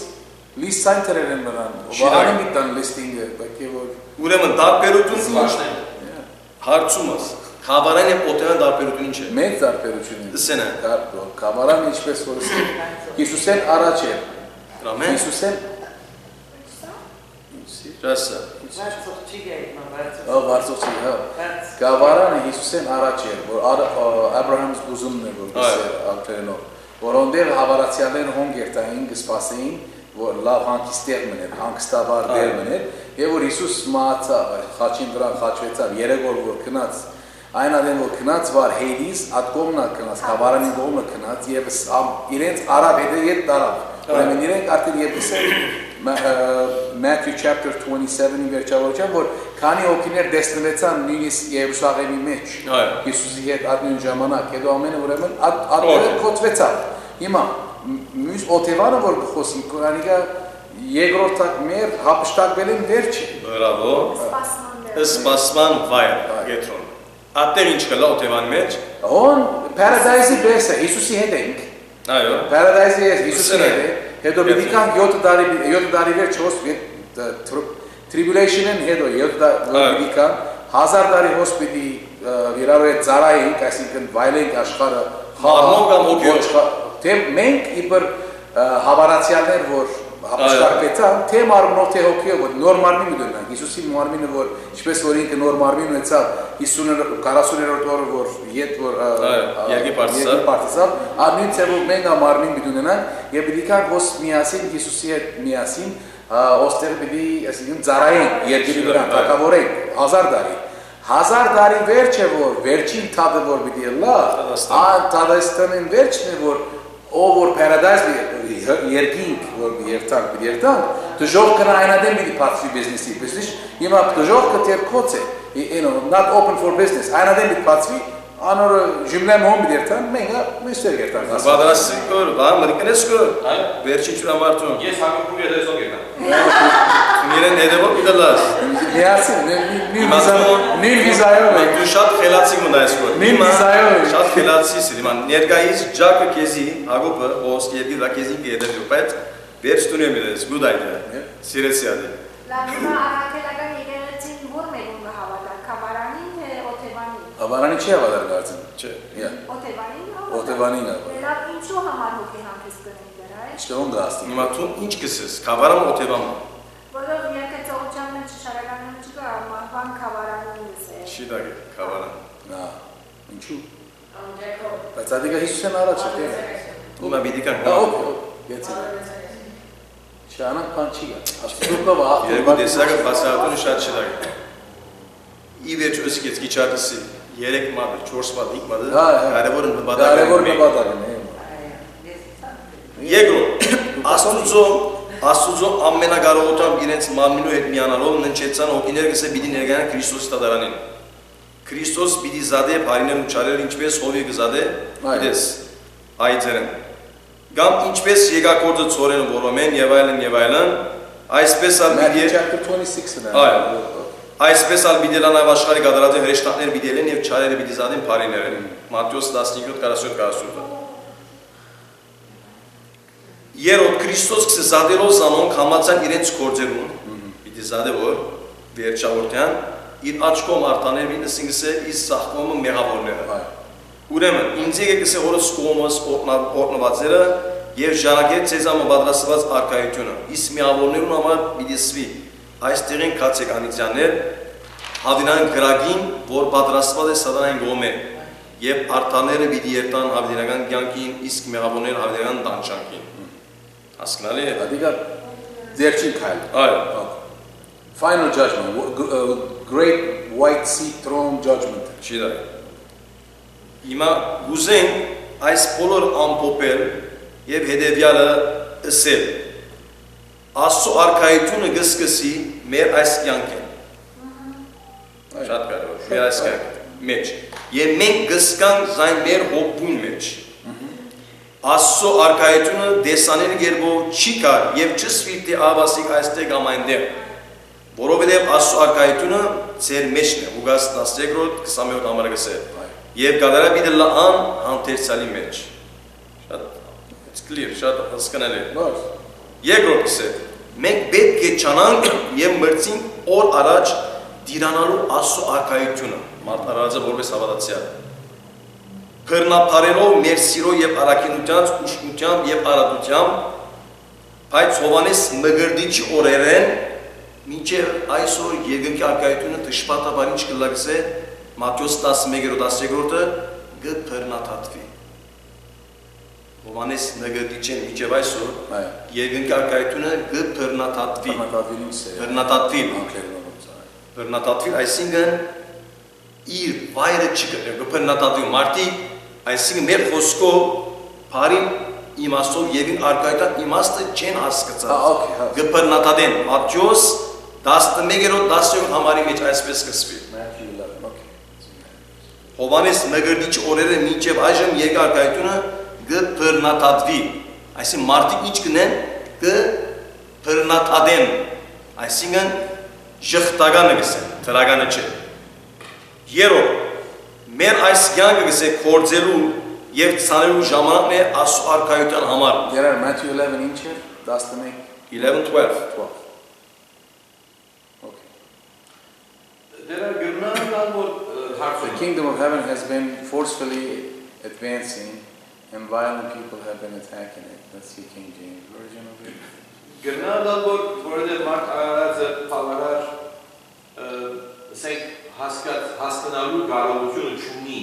Լիս սայնտերն են նրան։ Վահանը միտան լիստինգը, բակի որ։ Ուրեմն դարբերություն ինչ է։ Հարցումս Խավարան եւ Օթևան դարբերություն ինչ է։ Մեծ դարբերություն է։ Դսենա։ Խավարան ինչպես որ Հիսուսեն առաջ է։ Ամեն։ Հիսուսեն Ճասա։ Վարձոցի, հա։ Խավարանը Հիսուսեն առաջ է, որ Աբրահամ's bosom-ն է, որ ալտերնով, որոնտեղ հավարացյալները հոնգերտային կսպասեին, որ լավ հանգստեղ մներ, հանգստավար դեր մներ, եւ որ Հիսուս մահացավ, խաչին վրա խաչվեցավ, երեք օր որ քնած, այն adem որ քնած վար Հեյդիս, այդ կողմնա քնած, Խավարանի կողմը քնած եւ իրենց արավ հետ տարավ։ Ուրեմն իրենք արդեն եւս Matthew chapter 27-ի վերջավորության, որ քանի հոգիներ դեսնվեցան նույնիսկ Երուսաղեմի մեջ, Հիսուսի հետ այդ նույն ժամանակ, հետո ամենը ուրեմն այդ կոծվեցավ։ Հիմա մյուս Օթևանը որ խոսի, Կանիկա երկրորդակ մեր հապշտակվել են վերջի։ Բրավո։ Սպասման վայր, գետրոն։ Ատեր ինչ կլա Օթևանի մեջ։ On paradise-ի բեսը Հիսուսի հետ ենք։ Այո։ Paradise-ի Հիսուսի հետ է։ Հետո պիտի կան 7 տարի վերջ tribulation-ն հետո 7 տարի կան 1000 տարի հոսպիտի իրար հետ ծարայենք, այսինքն վայելենք աշխարհը մարմոն կամ հոգի։ Թե մենք իբր հավարացյալներ որ հապշտակվեցան, թե մարմնով թե հոգիով, որ նոր մարմին ունենանք, Հիսուսի մարմինը որ ինչպես որ ինքը նոր մարմին ունեցավ 40-րդ օրը որ իդ որ երկի պարտիզավ, նույն ցեվով մենք մարմին ունենանք եւ պիտի կան ոս միասին Հիսուսի հետ միասին ոստեր պիտի այսինքն ծառայենք երկրի վրա, թակավորենք 1000 տարի 1000 տարի վերջ է որ վերջին թադը որ պիտի լա, այն թադստանին վերջն է որ ով որ paradise երկինք որ երթանք դժոխ կնա այնադեմ պիտի փածի բիզնեսի բիզնես հիմա դժոխ կտեր կոց է not open for business այնադեմ պիտի փածի անորը ջիմլեմ հոմ երթան մենք մստեր երթան բادرասի կոր բան մրկնես կոր վերջին ճրամարտուն ես հակոբու երեսով երթան Միրեն հետևով իդալաս միասին նույն վիզայով դու շատ խելացի մնայես կոր նույն վիզայով շատ խելացի սիրման ներկայիս ջակը քեզի հակոբը ոսկի երկի դա քեզի կեդել բայց վերջ տունը միրես good idea սիրեցի ադի լավնա առաքելական եկեղեցին որ մերուն հավատալ Խավարանին թե Օթևանին Խավարանի չի հավատալ գարցին չէ Օթևանին լավ ինչու համար հոգի հանգիստ կնենք դրա Չտոն դաստի հիմա դու ինչ կսես Խավարան Օթևան որով երկեցողության մեջ շարականում չկա մահվան Խավարանին է չի դա Խավարան Նա ինչու բայց ադիգա Հիսուսեն առաջ է ու մա բիդիկան գեցի Շանակ բան չի գա Աստծո վաղ երկու դեսակը բացառատունը շատ չի դա ի վերջ ոսկեց գիչարտսի 3 մատը 4 մատը 5 մատը կարևոր նպատակն է Երկրորդ Աստուծո ամենակարողությամբ իրենց մարմինու հետ միանալով ննչեցան հոգիներ գսե պիտի ներկայանան Քրիստոսի տադարանին Քրիստոս պիտի զադե բարիներ ու չարեր ինչպես հովի գզադե այդես այդերն կամ ինչպես եկակորձը ծորեն որոմեն եւ այլն այսպես ալ պիտի chapter 26-ն է Այսպես ալ պիտի լանավ աշխարհի գադարած հրեշտակներ պիտի ելեն եւ չարերը պիտի զադեն բարիներն Մատթեոս 17:47-48 Երբ Քրիստոս կսե զադելով զանոնք համացան իրենց գործերուն, պիտի զադե որ վերջավորտյան իր աչքոմ արտաներ պիտի սինգսե իր սախկոմը մեղավորները։ Ուրեմն ինձ եկե կսե օրս կողմս օրնվածերը եւ ժանագեր ցեզամը պատրաստված արքայությունը։ Իսկ մեղավորներուն համար պիտի սվի այստեղին կացեք անիծյաններ հավինան գրագին, որ պատրաստված է սատանային գոմե եւ արտաները պիտի երտան հավինական կյանքին, իսկ մեղավորները հավինական տանջանքին։ Հասկանալի է։ Ադիգա ձերչին քայլ։ Այո։ Final judgment, great white seat throne judgment։ Չի դա։ Հիմա գուզեն այս բոլոր ամփոփել եւ հետեւյալը ըսել Աստծո արքայությունը գսկսի մեր այս կյանքին շատ կարևոր մեր այս կյանքի մեջ եւ մենք գսկանք զայն մեր հոգուն մեջ Աստծո արքայությունը դեսանել գերբով չի կար եւ չսվիրտի աբասիկ այստեղ կամ այնտեղ որովհետեւ Աստծո արքայությունը ձեր մեջն է Ուգաս 13-րդ 27 համարը գսել եւ գադարաբիդը լան հանտերցալի մեջ շատ clear շատ հասկանալի երկրորդ գսել մենք պետք է ճանանք եւ մրցինք օր առաջ դիրանալու Աստծո արքայությունը մարտարածը որպես հավատացյալ Փռնապարելով մեր սիրո եւ առաքինության, ուշքությամբ եւ արադությամբ, բայց Հովանես մգրդիչ օրերեն մինչեւ այսօր երկնքի արքայությունը դժպատաբար ինչ կլագսե Մատթեոս 11-րդ գփռնաթաթվի։ Հովանես մգրդիչեն մինչեւ այսօր երկնքի արքայությունը գփռնաթաթվի։ Փռնաթաթվի, այսինքն իր վայրը չկա, գփռնաթաթվի մարտի Այսինքն մեր խոսքով բարին իմաստով եւ արկայտան իմաստը չեն հասկացած։ Գբռնատադեն Մատթեոս 11-րդ 10-րդ համարի մեջ այսպես կսվի։ Հովանես մգրդիչ օրերը մինչև այժմ երկարկայությունը գբռնատադվի։ Այսինքն մարդիկ ինչ կնեն գբռնատադեն։ Այսինքն շղթականը գսեն, թրականը չէ։ Երրորդ Մեր այս կյանքը գսե կործելու եւ ցանելու ժամանակն է Աստծո արքայության համար։ Դերար Matthew 11 ինչ է? 11 11-12 Okay. The kingdom of heaven has been forcefully advancing and violent people have been attacking it. Let's see King James version of it. հասկանալու կարողությունը չունի։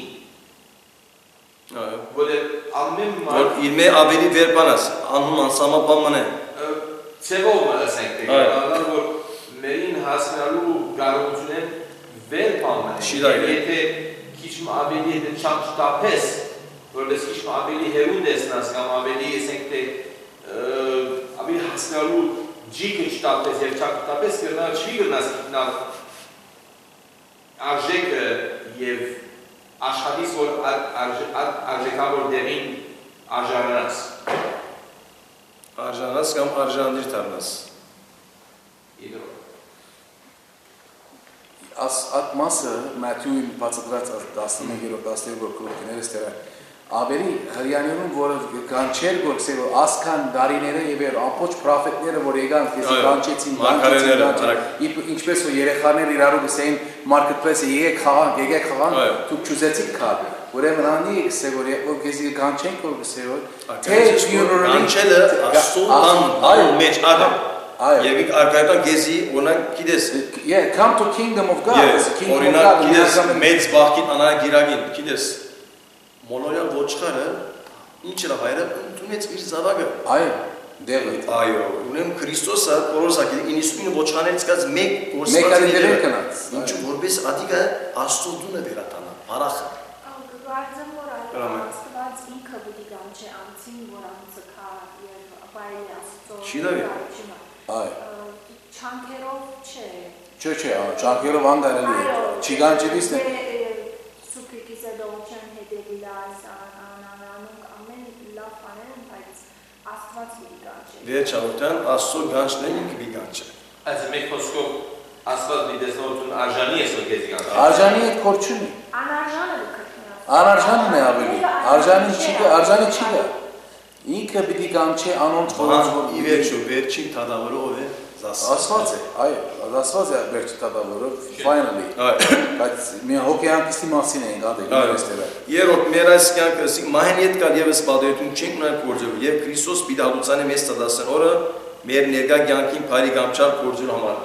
Որ իրմե ավելի վերբանաս, անհում անսամապանման է։ Ցևով ասենք, որ մերին հասկանալու կարողությունը վերբանման է։ Եթե քիչ ավելի չափտապես, որպես քիչ ավելի հերուն դեսնաս կամ ավելի ասենք թե ավելի հասկանալու ջիկը չտապես եւ չափտապես կրնալ չի գնաս գտնալ Արժեքը եւ աշխատից որ արժեքավոր դերին արժանանաս կամ արժանանիր դառնաս At մասը Մատթեոյի բացատրած 11-րդ գլուխներս դրա Աբերի հрьяաներուն որը կանչեր գործել ասքան դարիները եւ ամբողջ պրոֆետները որ եկան կանչեցին ինչպես որ երեխաներ իրարու գսեին marketplace-ը եկեք խաղան դուք ճուզեցիք քալ ուրեմն անի գսե որ երբ գեզի կանչենք որ գսե որ թե կանչելը աստծո մեջ ադամ Եվ արկայտան գեզի օրինակ գիտես come to kingdom of God օրինակ գիտես մեծ բախքին անանք գիրագին գիտես Մոնորյալ ոչխարը ինչ էր հայրը ընդունեց իր զավակը այո դեղը այո ուրեմն Քրիստոսը Կորոսակի 99 ոչխարներից կած մեկ գործվածի դեր կնաց ինչու որպես ադիկը Աստծո դունը վերատանա բարախը Գարձեմ որ Աստված ինքը պիտի կանչի անցին որ անցը քա եւ բայ Աստծո այո չանքերով չէ չէ չանքերով անդարելի է չի կանչելիս է Սուպիկիսը դողջան հետևիլաս անանանանուկ ամեն լավ անեն բայց Աստված մի կանչի Վերջավորության Աստծո կանչն է ինքը մի կանչ է Այս մեկ խոսքով Աստված մի դեսնություն արժանի է սոկեզի կանչ Արժանի է քորչունի Անարժանը կրկնա Անարժանն է ավելի արժանի չի գա Ինքը պիտի կանչի անոնց որ ի վերջո վերջին թադավորով է Աստված է, այո, Աստված է վերջի թադավորը, finally Բայց մի հոգեանքիստի մասին ենք ադել այստեղ Երրորդ մեր այս կյանքը մահեն ետ կար եւս բادرություն չենք նայ կորձելու եւ Քրիստոս պիտի մեծ տադասեն օրը մեր ներկա կյանքին բարի գամչար կորձելու համար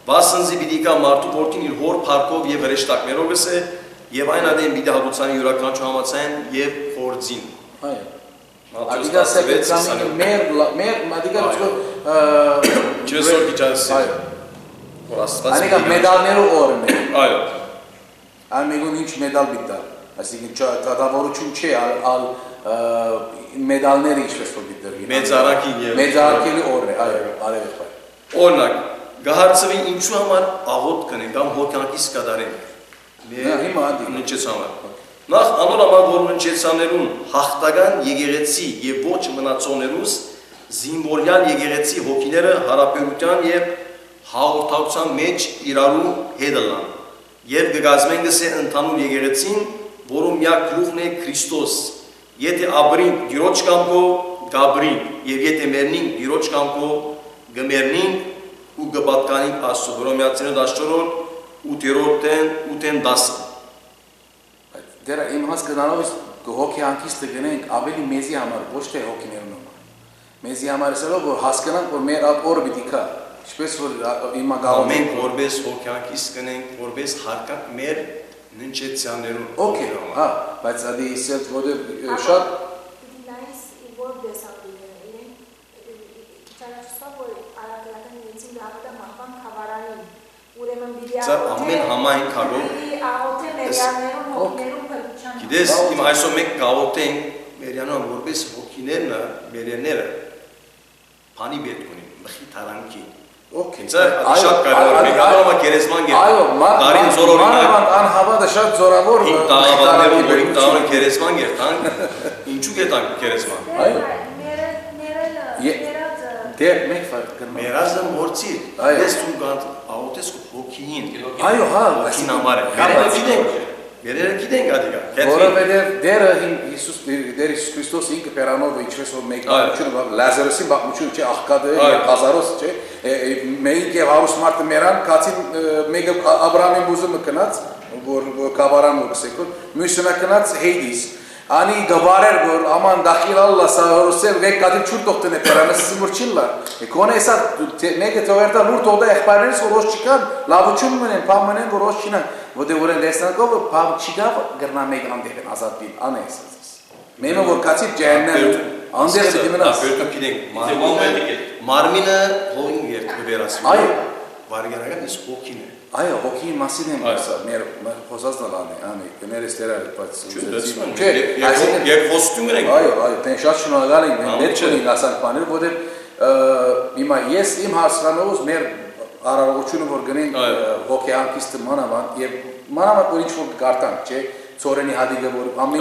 Վասնզի պիտի կա մարդու որդին իր հոր փառքով եւ հրեշտակներով գսե եւ այն ադեն պիտի հատուցանի յուրաքանչյուր համացան եւ կորձին Այո Adică se examine mer adică Cesor gicasi. Adică medalnerul orme. Այո։ Ամեգուն ինչ մեդալ բիտա։ Այսինքն տադավորություն չէ al մեդալները ինչպես որ դիտել։ Մեծարակի օրն է, այո, արևից բայ։ Օրինակ, գահարցվի ինչու համար աղոտ կնենք կամ հոգյանքից կդարենք։ Հիմա ադի։ Ննչեցանալ։ Նախ անոր համար որ ննչեցաներուն հաղթական եկեղեցի եւ ոչ մնացողներուս զինվորյալ եկեղեցի հոգիները հարաբերության եւ հաղորդակցության մեջ իրարու հետլան։ Երբ կգազմեն գսե ընդհանուր եկեղեցին, որում միակ գլուխն է Քրիստոս։ Եթե ապրին Տիրոջ կամքով, գաբրին, եւ եթե մեռնին Տիրոջ կամքով, գմեռնին ու գպատկանին Աստծո։ Հռոմեացիներ 14:8-10։ Դեռ իմ հասկանալով հոգի հանգիստը գնենք ավելի մեզի համար, ոչ թե հոգիներուն համար։ Մեզի համար ասելով որ հասկանանք որ մեր օր պիտի կա։ Ինչպես որ հիմա գալու մենք որպես հոգյանքից կնենք, որպես հարկակ մեր ննչեցյաններուն։ Okay, հա, բայց ադի իսել որ շատ դինայս որպես անդիները քիչարացա որ արագլական նիցին դավտա մահվան խավարանին ուրեմն բիդիա ամեն համայն քարով աղոթե մերյաներուն հոգներուն փրկության գիտես իմ այսօր մենք գաղութենք մերյանան որպես հոգիներնը մերյանները բանի պետք ունի մխի թարանքի Okay. Շատ կարևոր է։ Մենք անում ենք գերեզման գեր։ Այո, դարին զորօրինակ անհավատը շատ զորավոր տաղավարներում տաղավարն գերեզման գեր տանք։ Ինչու գետանք գերեզման։ Այո։ Ներել Դեր մեկ ֆարկ կրում։ Մերազը մորցի։ Ես դու գանտ աուտես հոգին։ Այո, հա, հոգին համար է։ Գարը գիտենք։ Վերերը գիտենք ադիգա։ Որովհետև դերը Հիսուս Դեր Հիսուս Քրիստոս ինքը պերանով ինչպես որ մեկ աղջիկը Լազարոսին բախմություն չէ աղկադը Ղազարոս չէ մեկ եւ հարուստ մարդը մերան կացին մեկը Աբրահամին բուզումը կնած որ կավարան ուսեկոր մյուսը կնած Հեյդիս Ani գավարեր որ aman daxil Allah sağırırsa ve katil çurt toktene peramesi murçilla. Kone esa nege toverta lurt oda ehbarleri soros çıkan lavuçun menen pamenen goros çınan. Vode voren destan kov pam çıgav gırnameg andeben azat bil anesas. Memo vor katil cehennem ander dimenas. Afiyet kidin. Marmina hoing yert beras. Ay. Vargaraga is hokine. Ay hoki masinem varsa mer hozazdalanı yani neresteler patsı. Yer kostüm renk. Ay ten şaşına galin netçeni gasan panel vode ima yes im hasranoz mer araroçunu vorganin hoki ankistı manavan manavan porinç vor gartan çe Soreni hadiga vor amen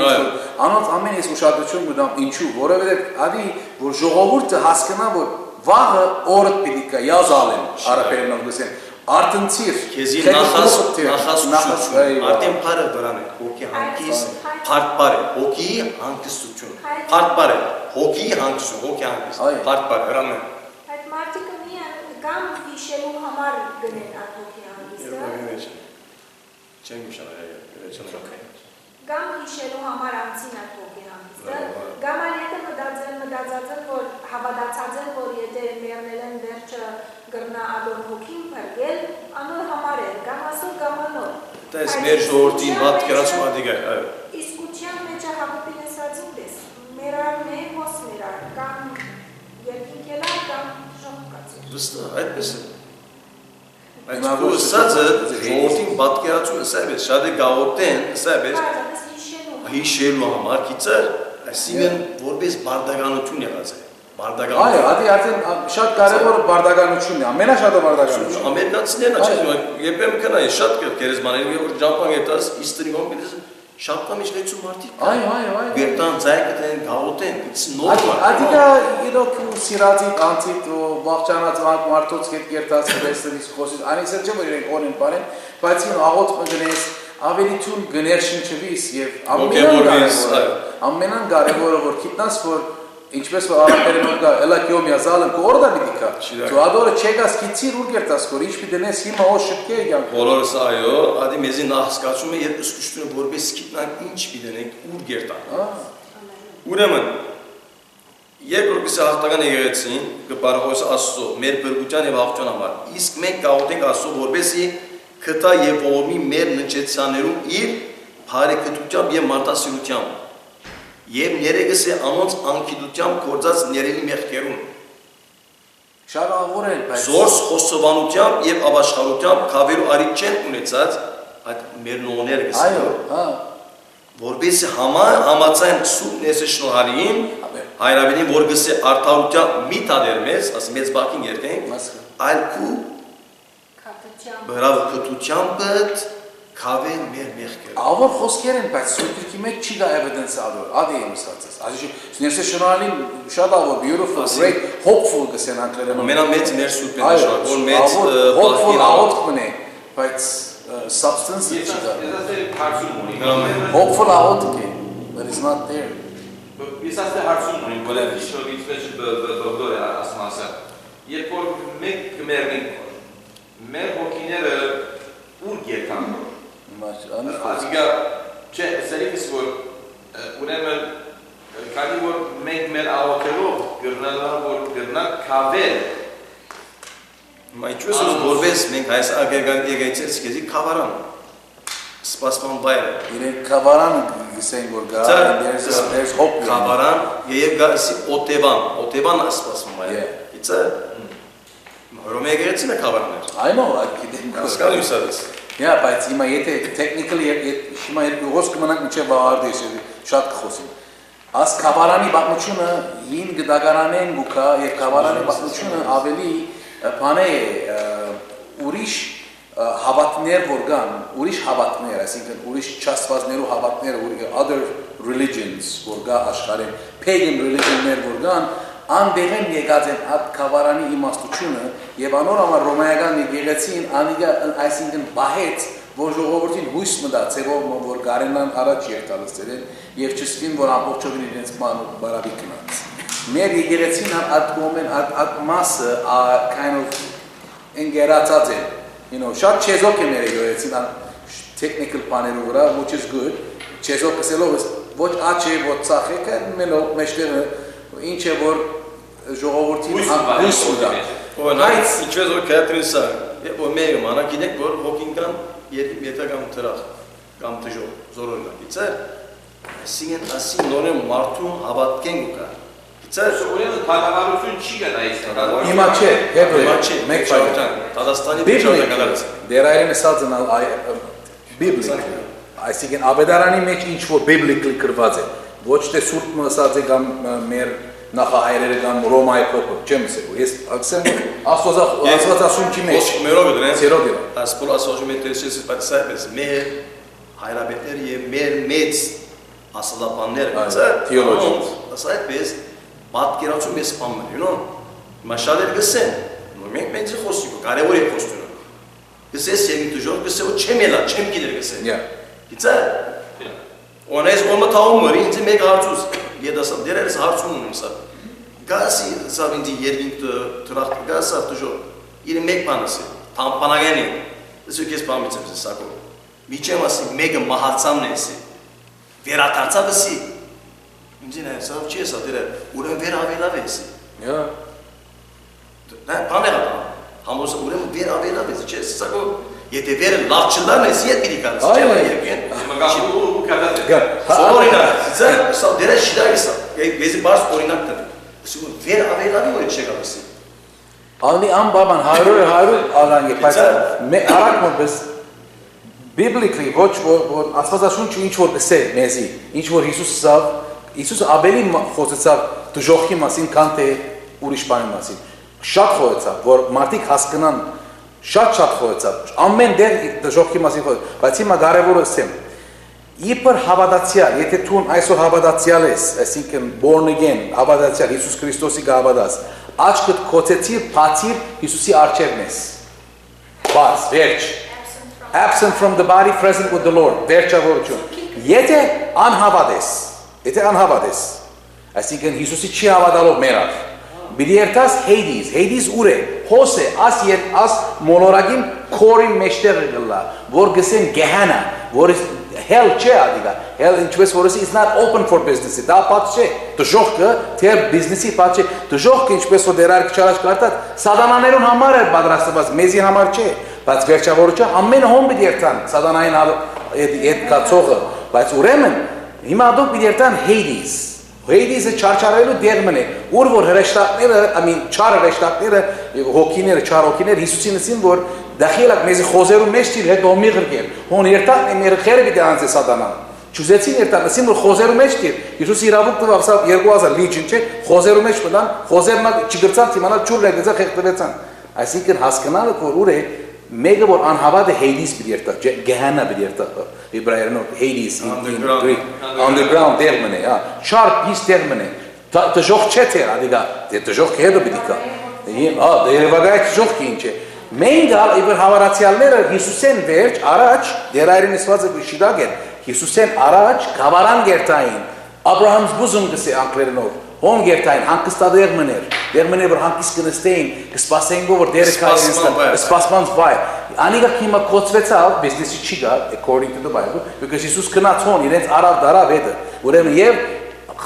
anot amen es uşadıçun budam inçu vorevde adi vor jogovurt haskana vor vahı orut pidika yazalın araperimden gesen Artınçir. Kezi nahas Artem para duranı. Hoki hangis part pare. Hoki hangis suçun. Part pare. Hoki hangis. Hoki hangis. Part pare. Ramen. Այդ մարդիկը միան կամ հիշելու համար գնեն այդ հոգի հանգիստը։ Չեմ հիշանում Կամ հիշելու համար անցին այդ հոգի հանգիստը։ Կամ այլ եթե մտածած են որ հավատացած են որ եթե մեռնել են վերջը գրնա ադոր հոգին փրկել անոր համար է կամ ասոր կամ անոր Տես մեր ժողովրդին վատ կերացում ադիգա այո Իսկության մեջ հավատին ասած ինպես մերարն է ոս մերար կամ երկինքելա կամ ժողկացի Վստահ այդպես է Այդ կուսածը ժողովրդին վատ կերացում ասայպես շատ է գաղոտեն ասայպես հիշելու համար կիցար այսինքն որպես բարդականություն եղած է Այո, ադի արդեն շատ կարևոր բարդականությունն է, ամենաշատը բարդականություն։ Ամերիկացիներն չէ, երբեմն կնայի շատ գերեզմաների որ ջապան գետաս իստրիգոն գետաս շապկա մեջ լեցու մարդիկ։ Այո։ Գերտան ցայկտեն, գաղոտեն, it's normal։ Ադիգա իրոք սիրածի անցիտ վաղճանած մարդոց հետ գերտած դեսից խոսից, անիսը չէ որ իրենք օնեն բանեն, բայց ին աղոտ գնես ավելի թուն գներշնչվիս եւ ամենան կարևորը որ գիտնաս որ Ինչպես որ արաբերենով կա, էլա կյոմյա զալն կորդա պիտի կա, դու ադորը չեգաս կիցիր ուր կերտաս կոր, ինչ պիտենես հիմա օ շպկե յանք։ Բոլորս այո, ադի մեզի նախսկացում է, երբ ըսկուշտունը որպես կիտնանք ինչ պիտենենք ուր կերտանք։ Ուրեմն, երբ որ կսի հաղթական եղեցին, կպարախոս Աստծո, մեր բրգության և հաղթության համար, իսկ մենք կաղոտենք Աստծո, որպեսի կտա և ողորմի մեր ննչեցյաներում իր բարեկտությամբ և մարդասիրությամբ Եվ ներեգս է անոնց անկիդությամբ գործած ներելի մեղքերուն։ Շատ աղոր են, բայց Զորս խոսովանությամբ և ապաշխարությամբ կավերու արիք չեն ունեցած այդ մեր նողները գսին։ Այո, հա։ որպես համացան սուրբ ներսը շնորհալին հայրաբինին որ գսե արդարության մի տադեր մեծ բակին երկենք այլ քու բրավ քթությամբ Քավեն մեր մեղքերը։ Ավոր խոսքեր են, բայց սուրբի մեջ չի գա evidence ադոր։ Ադի եմ ասացած։ Ադի ներսե շնորհալին շատ ավոր beautiful, great, hopeful գսեն անգլերեն։ Ամենամեծ մեր սուրբն է շատ, որ մեծ hopeful աղոթք մնե, բայց substance չի գա։ Hopeful աղոթք է, but it's not there։ Ես ասել հարցում ունեմ, որ շնորհից մեջ բողդոր է ասմասը։ Երբ որ մեկ կմեռնենք, մեր հոգիները ուր գերքան։ Ասիկա, չէ, սերիկս որ ուրեմն քանի որ մենք մեր աղոթելով գրնալա որ գրնալ քավել Մայչուս որպես մենք այս ագերգան եկեցից քեզի քավարան սպասման բայրը իրենք քավարան գսեն որ գա there's hope քավարան եւ գասի օտեվան սպասման բայրը իցը Ռոմեգերցին է քավարաններ I know I didn't հասկանու սարս Yeah, բայց հիմա եթե technically հիմա ոսկ մնանք մինչև վաղարդի շատ կխոսին։ Աս քավարանի պատմությունը հին գդագարանեն գուկա եւ քավարանի պատմությունը ավելի բան է ուրիշ հավատներ որ կան, ուրիշ հավատներ, այսինքն ուրիշ չաստվածներու հավատները, other religions որ կա աշխարհին, pagan religion-ներ որ կան, անդեղեն եկած են այդ քավարանի իմաստությունը եւ անոր համար ռոմայական եկեղեցին անիգա այսինքն բահեց որ ժողովրդին հույս մտածել որ գարենան առաջ երթալստերեն եւ չսկին որ ամբողջովին իրենց բարավի կնած մեր եկեղեցին այդ կողմեն այդ մասը kind of engeratzած է you know շատ չեզոք է մեր եկեղեցին technical բաներով վրա which is good չեզոք ասելով ոչ աչե ոչ ցախեկը մելով մեջտեղը ինչ է որ ժողովրդին հույս ուտա Բայց ինչպես որ քետրինսա որ մեկը մանա գիտեք որ հոգինքան երբեկամ տրախ կամ դժո զորոնա իցը այսինքն ասին նորը մարդու հավատքեն ուկա իցը ուրեմն թագավորություն չի գա այստեղ հիմա չէ հիմա չէ մեկ շահության Դադաստանի դժողականալից դերայրեն ասածն բիբլիկ այսինքն աբեդարանի մեջ ինչ որ բիբլիկլի գրված է ոչ թե սուրբ ասած է կամ մեր նախահայրերը կամ Ռոմայի փոփը չեմ ասել ես ասեմ աստվածաշունչի մեջ մերով դրեն ցերոդի ասպոլ ասոժի մետերսից պատսայպես մեր հայրաբետեր եւ մեր մեծ ասալապաններ գծա թեոլոգիա ասայպես պատկերացում ես բանը you know մաշալեր գսեն մենք մենք խոսիք կարևոր է խոստումը գսես եմի դժոր գսեու չեմ ելա չեմ գիտեր գսեն գիծա Onez olma taumları ince meg harcuz yedasam dereriz harcun unumsa. Gasi sabinci yergin turaht gasi tujo. İri meg panası. Tam panageni. Sökes pamitsem sako. Miçemasi meg mahatsam nesi. Veratarsa bisi. İnce ne sav çesa dere. Ura vera vela vesi. Ya. Ne panega. Hamosa ura vera vela vesi. Çesa sako. Yete verin lafçılar nesi yet biri kalsın. Aynen. bu kadar. Sorina, sen sal dere şidaysa. Bezi bars oynaktır. Şu ver aveladı o içe kalırsın. Alni am baban hayır alan yapar. Me arak mı biz biblically ոչ որ աստվածաշունչը ինչ որ գսե մեզի ինչ որ Հիսուս ավելի խոսեցավ դժոխքի մասին քան թե ուրիշ բանի մասին շատ խոսեցավ որ մարդիկ հասկանան շատ խոսեցավ ամեն դեր դժոխքի մասին խոսեց բայց հիմա կարևորը ասեմ իբր հավատացյալ եթե դու այսօր հավատացյալ ես այսինքն born again հավատացյալ Հիսուս Քրիստոսի գավադաս աչքդ կոծեցիր բացիր Հիսուսի առջևն ես բաց վերջ absent from the body present with the Lord վերջավորություն եթե անհավատ ես այսինքն Հիսուսի չի հավատալով մեռավ բիդի երթաս Hades ուր է հոս է աս մոլորակին քորին մեջտեղ գլա որ գսեն գեհանա որ hell չէ ադիգա hell ինչպես որ is not open for business դա պատ չէ դժոխքը թե բիզնեսի պատ չէ դժոխքը ինչպես որ դերար քչարաշ կարտած սատանաներուն համար է պատրաստված մեզի համար չէ բայց վերջավորությունը ամեն հոմ պիտի երթան սատանային հետ կացողը բայց ուրեմն հիմա դուք պիտի երթան Hades-ը չարչարելու դերմն է ուր որ հրեշտակները չար հրեշտակները հոգիները չար հոգիները Հիսուսին ասին որ դախիլակ մեզի խոզերու մեջ իր հետ ոմի գրկեր հոն երթան մեր խերը պիտի անցե սատանան Չուզեցին երթալսին որ խոզերու մեջ դիր Հիսուս իրավունք տվավ սա 2000 լիջին չէ խոզերու մեջ մտան խոզերն չգրցան իմանալ ջուրն է գծա խեղդվեցան այսինքն հասկանալը որ ուր է մեկը որ անհավատ է Hades bir երթա Gehenna bir երթա Եբրայերենով Hades underground termen է հա sharp his termen է դժոխ չէ թե ադիգա դժոխ հետո պիտի կա հա դերևագայ դժոխ ինչ է մենք իբր հավարացյալները Հիսուսեն վերջ առաջ դերայրին իսվածը շիդագ է Հիսուսեն առաջ գավարան գերտային Աբրահամ's bosom գսե անկլերնով հոն գերտային հանկստադեր մներ որ հանկիս կնստեին կսպասեին որ դերը կայեն սպասմանց բայ անիգա հիմա կոծվեցավ բիզնեսի չի գա according to the Bible because Հիսուս կնաց հոն իրենց արավ դարավ հետը ուրեմն եւ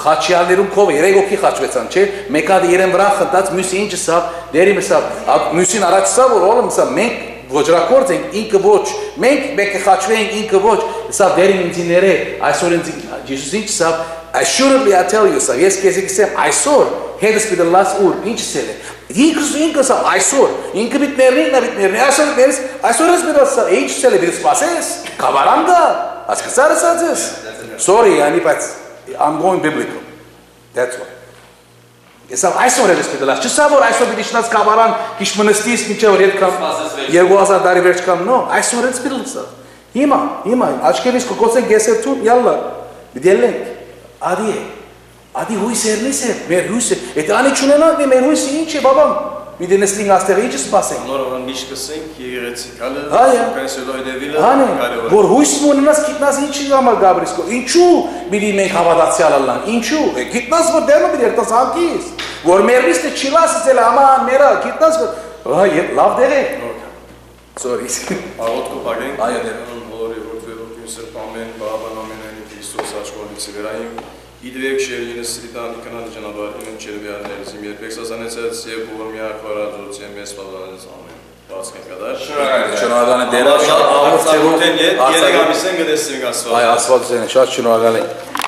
խաչյալներում կով երեք օքի խաչվեցան չէ մեկը իրեն վրա խնդած մյուսը ինչը սա դերի մսա մյուսին առաջ սա որ օրը մսա մենք ոչրակորդ ենք ինքը ոչ մենք մեկը խաչվենք ինքը ոչ սա դերի ինձիները այսօր ինձ Հիսուս ինչ սա assuredly I tell you sir yes քեզի կսեմ այսօր հետս պիտի լաս ուր ինչ սել է ինքը սա այսօր ինքը բիտներնի այսօր ես պիտի սա ինչ սել է պիտի սպասես կավարան գա ասկսարը սածես sorry yani but I'm going biblical that's why Ես այսօր ես պիտի լաս չսա որ այսօր պիտի շնաց կավարան քիչ մնստիս միջև որ հետ կամ 2000 տարի վերջ կամ նո այսօր ես պիտի լսա հիմա աչքերից կոկոսեն գեսերթուն յալլա դիելենք Adi հույսերնից է, մեր հույսը, այդ անի չունենանք մեր հույսը ինչ է, բաբամ, մի դենստին աստեղի ինչ սպասենք։ Նորովան միշտ կսենք, եղերեցի կալը, կենսելոյ դևիլը, կարևոր։ Որ հույսը ունենաս գիտնաս ինչի համար Գաբրիսկո, ինչու բիդի մենք հավատացյալ ալան, ինչու, գիտնաս որ դերնը բիդի երտաս հանկիս, որ մերնիստ է չիլասից էլ աման մերա, գիտնաս որ, լավ դեղ է։ Sorry։ Աղոտ կպագենք, այո դեր։ Բոլորի որդվելով կյուսր պամեն, բաբան ամենայնի Քրիստոս աչկորից վրայիմ, իդվեք շերինը սրիտան իկանալ ճանաբար ինեն չերվյաններս իմ երբեք սասանեցեց և բուվոր մի արկվարածոց եմ ես պալանեց ամեն բացքեն կադար Շնորհակալ եմ դերը շատ աղոտ երեք ամիս են գտեսինք ասված Այ ասված են շատ շնորհակալ եմ